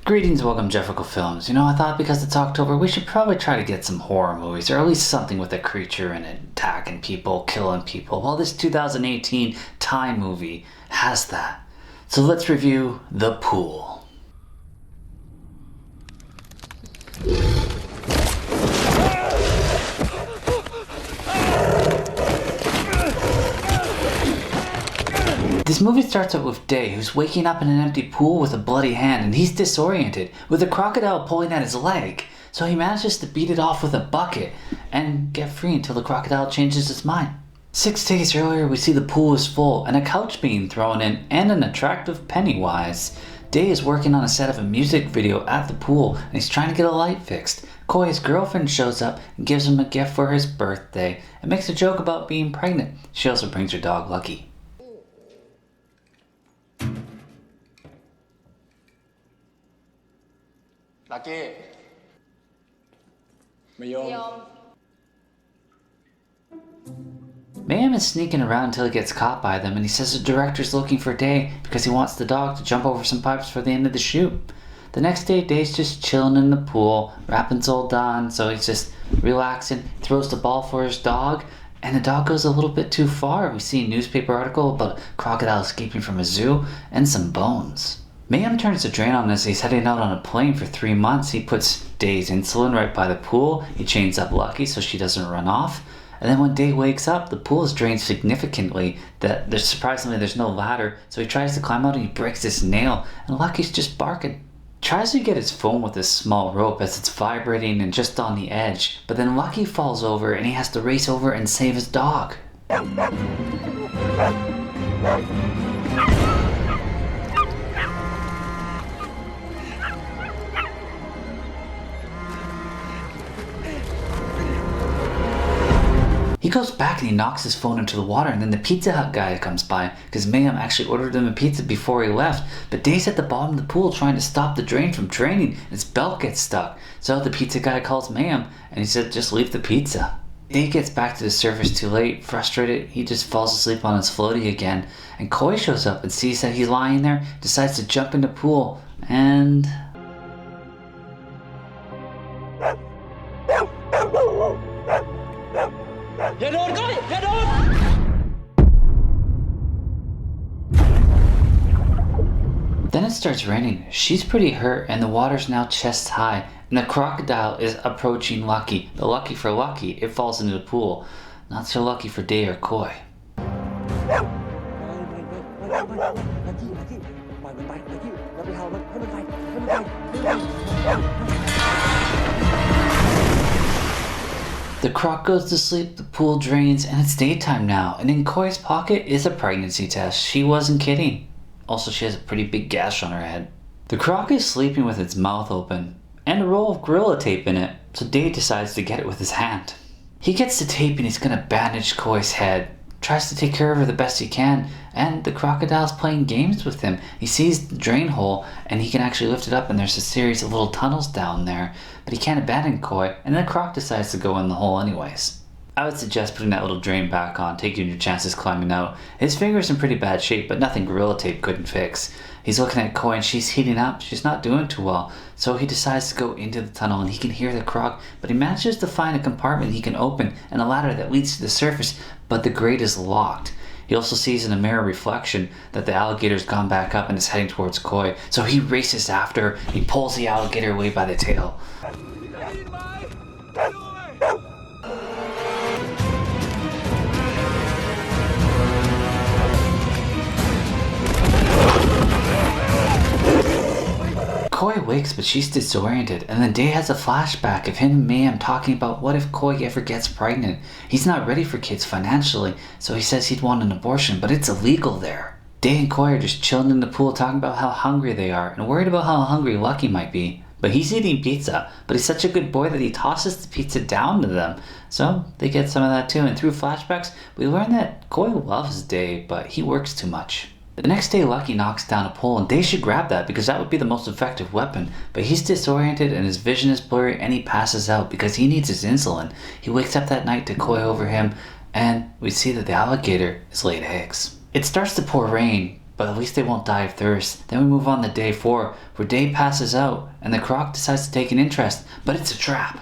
Greetings, welcome Jefficho Films. I thought because it's October, we should probably try to get some horror movies, or at least something with a creature in it, attacking people, killing people. Well, this 2018 Thai movie has that. So let's review The Pool. This movie starts out with Day, who's waking up in an empty pool with a bloody hand, and he's disoriented, with a crocodile pulling at his leg. So he manages to beat it off with a bucket and get free until the crocodile changes its mind. 6 days earlier, we see the pool is full and a couch being thrown in and an attractive Pennywise. Day is working on a set of a music video at the pool and he's trying to get a light fixed. Koi's girlfriend shows up and gives him a gift for his birthday and makes a joke about being pregnant. She also brings her dog Lucky. Lucky ไม่ยอม Mayhem is sneaking around until he gets caught by them, and he says the director's looking for Day because he wants the dog to jump over some pipes for the end of the shoot. The next day, Day's just chilling in the pool, rapping's all done, so he's just relaxing, throws the ball for his dog, and the dog goes a little bit too far. We see a newspaper article about a crocodile escaping from a zoo and some bones. Mayhem turns the drain on as he's heading out on a plane for 3 months. He puts Day's insulin right by the pool. He chains up Lucky so she doesn't run off. And then when Day wakes up, the pool is drained significantly. Surprisingly, there's no ladder, so he tries to climb out and he breaks his nail, and Lucky's just barking. Tries to get his phone with this small rope as it's vibrating and just on the edge, but then Lucky falls over and he has to race over and save his dog. He goes back and he knocks his phone into the water, and then the Pizza Hut guy comes by because Mayhem actually ordered him a pizza before he left, but Day's at the bottom of the pool trying to stop the drain from draining and his belt gets stuck. So the pizza guy calls Mayhem and he said just leave the pizza. Day gets back to the surface too late. Frustrated, he just falls asleep on his floaty again, and Koi shows up and sees that he's lying there, decides to jump in the pool, and... Then it starts raining. She's pretty hurt and the water's now chest high, and the crocodile is approaching Lucky. But lucky for Lucky, it falls into the pool. Not so lucky for Day or Koi. The croc goes to sleep, the pool drains, and it's daytime now, and in Koi's pocket is a pregnancy test. She wasn't kidding. Also, she has a pretty big gash on her head. The croc is sleeping with its mouth open, and a roll of Gorilla Tape in it, so Day decides to get it with his hand. He gets the tape and he's gonna bandage Koi's head, tries to take care of her the best he can, and the crocodile's playing games with him. He sees the drain hole, and he can actually lift it up, and there's a series of little tunnels down there, but he can't abandon Koi, and then the croc decides to go in the hole anyways. I would suggest putting that little drain back on, taking your chances climbing out. His finger's in pretty bad shape, but nothing Gorilla Tape couldn't fix. He's looking at Koi and she's heating up. She's not doing too well, so he decides to go into the tunnel and he can hear the croc, but he manages to find a compartment he can open and a ladder that leads to the surface, but the grate is locked. He also sees in a mirror reflection that the alligator's gone back up and is heading towards Koi, so he races after her. He pulls the alligator away by the tail. Koi wakes, but she's disoriented, and then Day has a flashback of him and Mayhem talking about what if Koi ever gets pregnant. He's not ready for kids financially, so he says he'd want an abortion, but it's illegal there. Day and Koi are just chilling in the pool talking about how hungry they are, and worried about how hungry Lucky might be. But he's eating pizza, but he's such a good boy that he tosses the pizza down to them. So they get some of that too, and through flashbacks, we learn that Koi loves Day, but he works too much. The next day, Lucky knocks down a pole, and Day should grab that because that would be the most effective weapon, but he's disoriented and his vision is blurry and he passes out because he needs his insulin. He wakes up that night to Koi over him, and we see that the alligator is laid eggs. It starts to pour rain, but at least they won't die of thirst. Then we move on to day 4, where Day passes out, and the croc decides to take an interest, but it's a trap.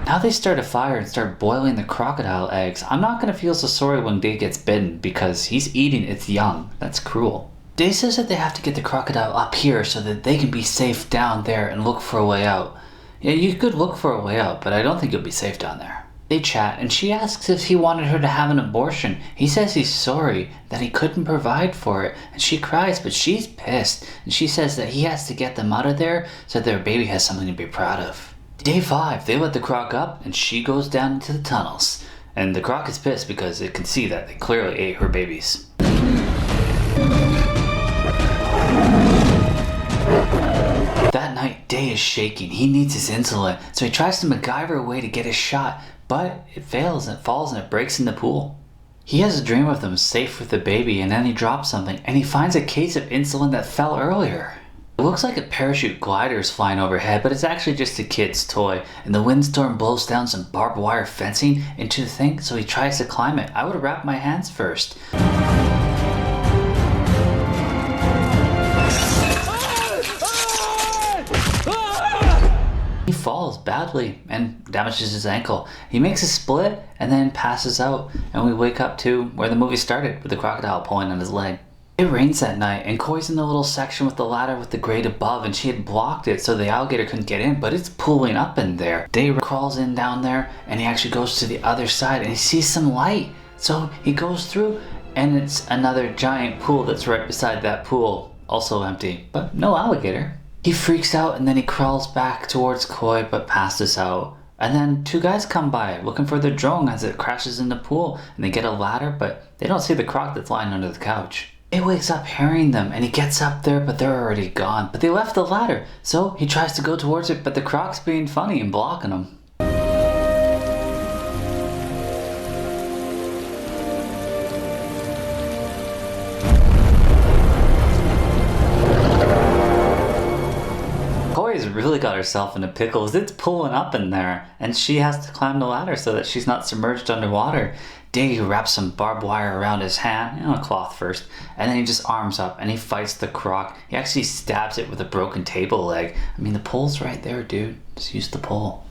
Now they start a fire and start boiling the crocodile eggs. I'm not going to feel so sorry when Day gets bitten because he's eating its young. That's cruel. Day says that they have to get the crocodile up here so that they can be safe down there and look for a way out. Yeah, you could look for a way out, but I don't think you'll be safe down there. They chat and she asks if he wanted her to have an abortion. He says he's sorry that he couldn't provide for it, and she cries, but she's pissed, and she says that he has to get them out of there so their baby has something to be proud of. Day 5, they let the croc up and she goes down into the tunnels. And the croc is pissed because it can see that they clearly ate her babies. That night, Day is shaking. He needs his insulin, so he tries to MacGyver a way to get a shot, but it fails and it falls and it breaks in the pool. He has a dream of them safe with the baby, and then he drops something and he finds a case of insulin that fell earlier. It looks like a parachute glider is flying overhead, but it's actually just a kid's toy, and the windstorm blows down some barbed wire fencing into the thing, so he tries to climb it. I would have wrapped my hands first. He falls badly and damages his ankle. He makes a split and then passes out, and we wake up to where the movie started, with the crocodile pulling on his leg. It rains that night, and Koi's in the little section with the ladder with the grate above, and she had blocked it so the alligator couldn't get in, but it's pulling up in there. Day crawls in down there, and he actually goes to the other side, and he sees some light. So he goes through, and it's another giant pool that's right beside that pool, also empty, but no alligator. He freaks out, and then he crawls back towards Koi, but passes out. And then 2 guys come by looking for their drone as it crashes in the pool, and they get a ladder, but they don't see the croc that's lying under the couch. He wakes up hearing them, and he gets up there, but they're already gone. But they left the ladder, so he tries to go towards it, but the croc's being funny and blocking him. Koi's really got herself in a pickle as it's pulling up in there, and she has to climb the ladder so that she's not submerged underwater. Day wraps some barbed wire around his hand, a cloth first, and then he just arms up and he fights the croc. He actually stabs it with a broken table leg. I mean, the pole's right there, dude. Just use the pole.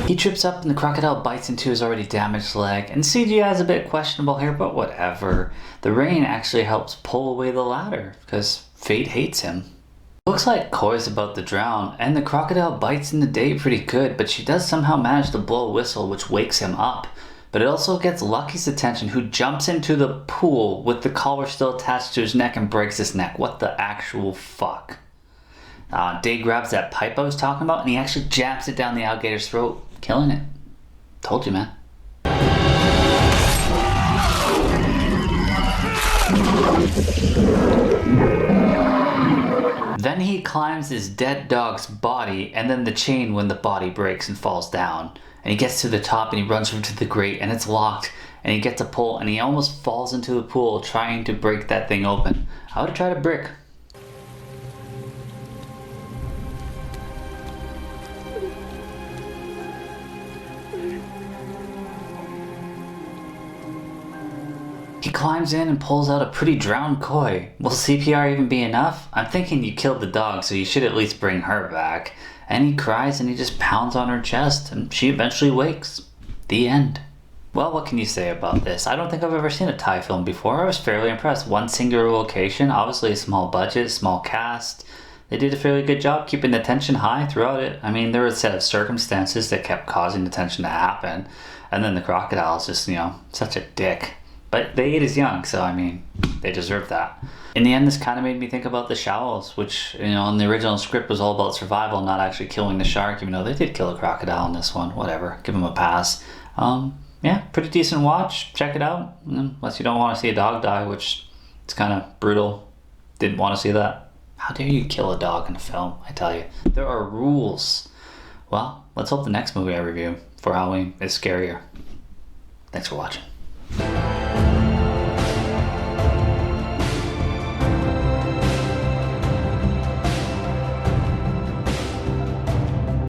He trips up and the crocodile bites into his already damaged leg, and CGI is a bit questionable here, but whatever. The rain actually helps pull away the ladder, because fate hates him. Looks like Koi's about to drown, and the crocodile bites into Day pretty good, but she does somehow manage to blow a whistle which wakes him up. But it also gets Lucky's attention, who jumps into the pool with the collar still attached to his neck and breaks his neck. What the actual fuck? Day grabs that pipe I was talking about, and he actually jabs it down the alligator's throat, killing it. Told you, man. Then he climbs his dead dog's body, and then the chain when the body breaks and falls down. And he gets to the top and he runs over to the grate, and it's locked, and he gets a pull, and he almost falls into the pool trying to break that thing open. I would have tried a brick. He climbs in and pulls out a pretty drowned Koi. Will CPR even be enough? I'm thinking you killed the dog, so you should at least bring her back. And he cries and he just pounds on her chest, and she eventually wakes. The end. Well, what can you say about this? I don't think I've ever seen a Thai film before. I was fairly impressed. One singular location, obviously a small budget, small cast. They did a fairly good job keeping the tension high throughout it. I mean, there were a set of circumstances that kept causing the tension to happen. And then the crocodile is just, such a dick. But they ate his young, so I mean, they deserve that. In the end, this kind of made me think about The Shallows, which, in the original script was all about survival, not actually killing the shark, even though they did kill a crocodile in this one. Whatever, give them a pass. Yeah, pretty decent watch. Check it out, unless you don't want to see a dog die, which it's kind of brutal. Didn't want to see that. How dare you kill a dog in a film, I tell you. There are rules. Well, let's hope the next movie I review for Halloween is scarier. Thanks for watching.